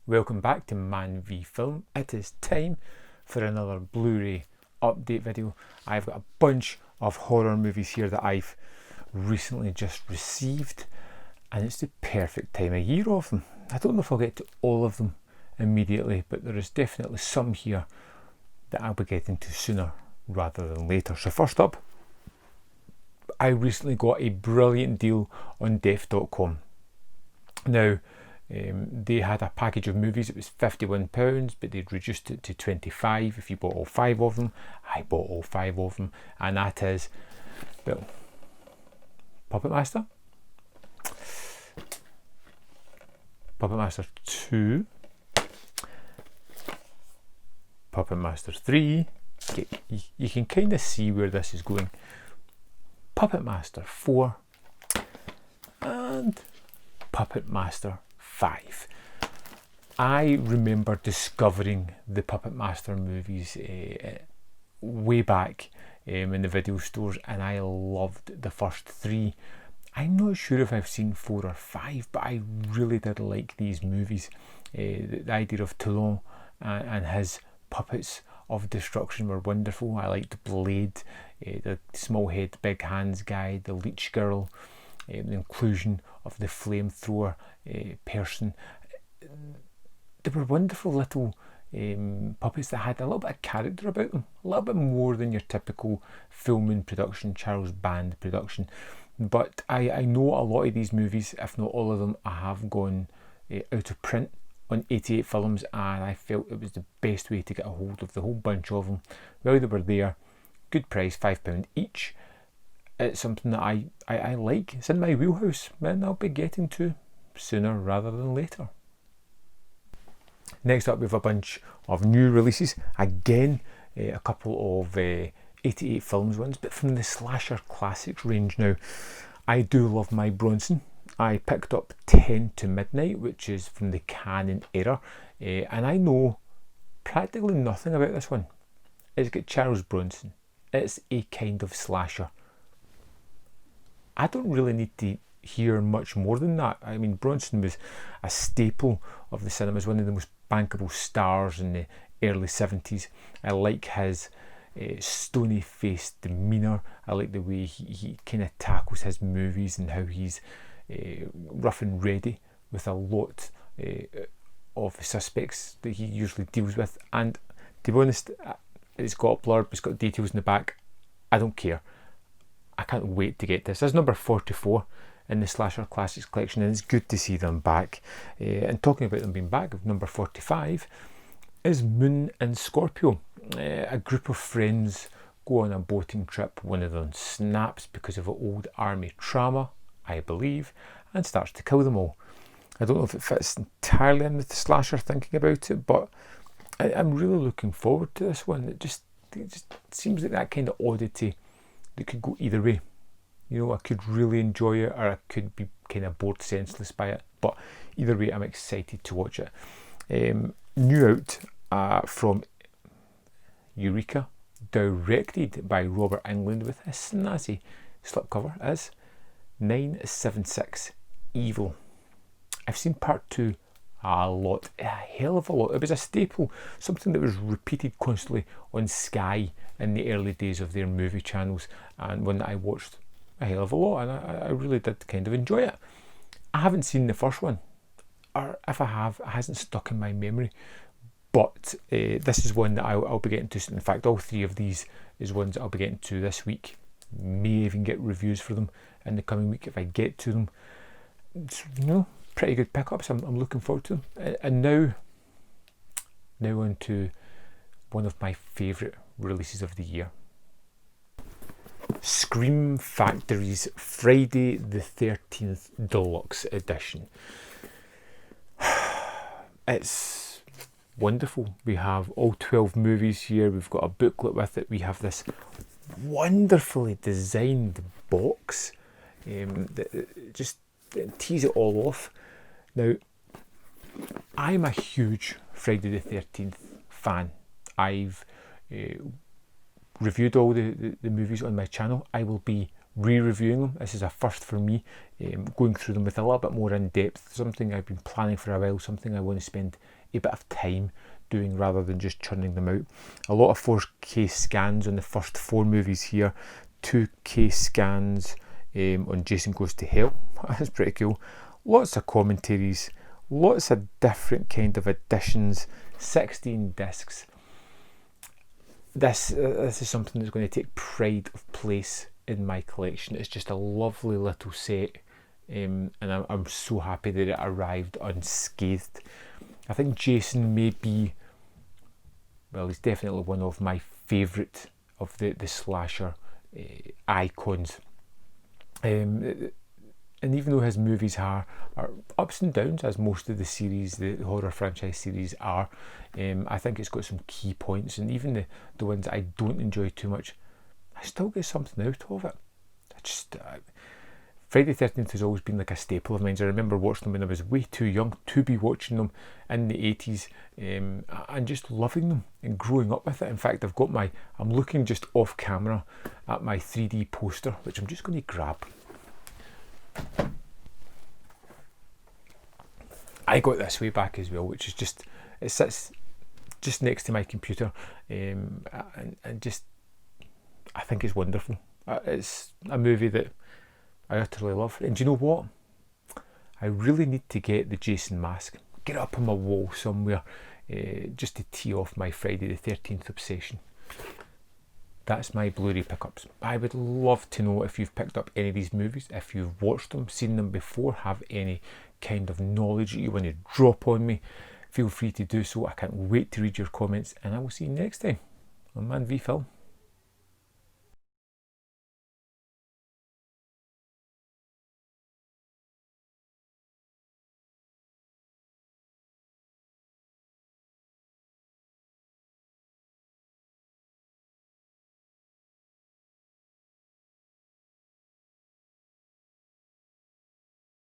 Welcome back to Man v Film. It is time for another Blu-ray update video. I've got a bunch of horror movies here that I've recently just received, and it's the perfect time of year of them. I don't know if I'll get to all of them immediately, but there is definitely some here that I'll be getting to sooner rather than later. So first up, I recently got a brilliant deal on Def.com. Now, they had a package of movies. It was £51, but they'd reduced it to £25 if you bought all 5 of them. I bought all 5 of them, and that is, well, Puppet Master, Puppet Master 2, Puppet Master 3. You can kind of see where this is going. Puppet Master 4 and Puppet Master 5. I remember discovering the Puppet Master movies way back in the video stores, and I loved the first 3. I'm not sure if I've seen 4 or 5, but I really did like these movies. The idea of Toulon and his puppets of destruction were wonderful. I liked Blade, the small head, big hands guy, the leech girl, the inclusion of the flamethrower person. They were wonderful little puppets that had a little bit of character about them, a little bit more than your typical film production, Charles Band production. But I know a lot of these movies, if not all of them, have gone out of print on 88 films, and I felt it was the best way to get a hold of the whole bunch of them. Well, they were there, good price, £5 each. It's something that I like. It's in my wheelhouse, and I'll be getting to sooner rather than later. Next up, we have a bunch of new releases. Again, a couple of 88 films ones, but from the slasher classics range. Now, I do love my Bronson. I picked up 10 to Midnight, which is from the Canon era, and I know practically nothing about this one. It's got Charles Bronson. It's a kind of slasher. I don't really need to hear much more than that. I mean, Bronson was a staple of the cinemas, one of the most bankable stars in the early 70s. I like his stony-faced demeanour. I like the way he kind of tackles his movies and how he's rough and ready with a lot of suspects that he usually deals with. And to be honest, it's got a blurb, it's got details in the back. I don't care. I can't wait to get this. This is number 44 in the Slasher Classics collection, and it's good to see them back. And talking about them being back, number 45 is Moon and Scorpio. A group of friends go on a boating trip. One of them snaps because of old army trauma, I believe, and starts to kill them all. I don't know if it fits entirely in with the slasher thinking about it, but I'm really looking forward to this one. It just seems like that kind of oddity that could go either way. You know, I could really enjoy it, or I could be kind of bored senseless by it. But either way, I'm excited to watch it. New out from Eureka, directed by Robert Englund with a snazzy slipcover, is 976 Evil. I've seen part 2 a lot, a hell of a lot. It was a staple, something that was repeated constantly on Sky in the early days of their movie channels, and one that I watched a hell of a lot, and I really did kind of enjoy it. I haven't seen the first one, or if I have, it hasn't stuck in my memory, but this is one that I'll be getting to. In fact, all 3 of these is ones that I'll be getting to this week. May even get reviews for them in the coming week if I get to them. It's, you know, pretty good pickups. I'm looking forward to them. And now on to one of my favourite releases of the year. Scream Factory's Friday the 13th Deluxe Edition. It's wonderful. We have all 12 movies here. We've got a booklet with it. We have this wonderfully designed box that just tease it all off. Now, I'm a huge Friday the 13th fan. I've reviewed all the movies on my channel. I will be re-reviewing them. This is a first for me, going through them with a little bit more in depth, something I've been planning for a while, something I want to spend a bit of time doing rather than just churning them out. A lot of 4K scans on the first 4 movies here, 2K scans on Jason Goes to Hell. That's pretty cool. Lots of commentaries, lots of different kind of editions, 16 discs. This is something that's going to take pride of place in my collection. It's just a lovely little set, and I'm so happy that it arrived unscathed. I think Jason may be, well, he's definitely one of my favourite of the slasher icons. And even though his movies are ups and downs, as most of the series, the horror franchise series are, I think it's got some key points, and even the ones that I don't enjoy too much, I still get something out of it. Friday the 13th has always been like a staple of mine. I remember watching them when I was way too young to be watching them in the 80s, and just loving them and growing up with it. In fact, I'm looking just off camera at my 3D poster, which I'm just going to grab. I got this way back as well, which is it sits just next to my computer, and just, I think it's wonderful. It's a movie that I utterly love. And do you know what? I really need to get the Jason mask, get it up on my wall somewhere, just to tee off my Friday the 13th obsession. That's my Blu-ray pickups. I would love to know if you've picked up any of these movies, if you've watched them, seen them before, have any kind of knowledge that you want to drop on me. Feel free to do so. I can't wait to read your comments, and I will see you next time on Man v Film.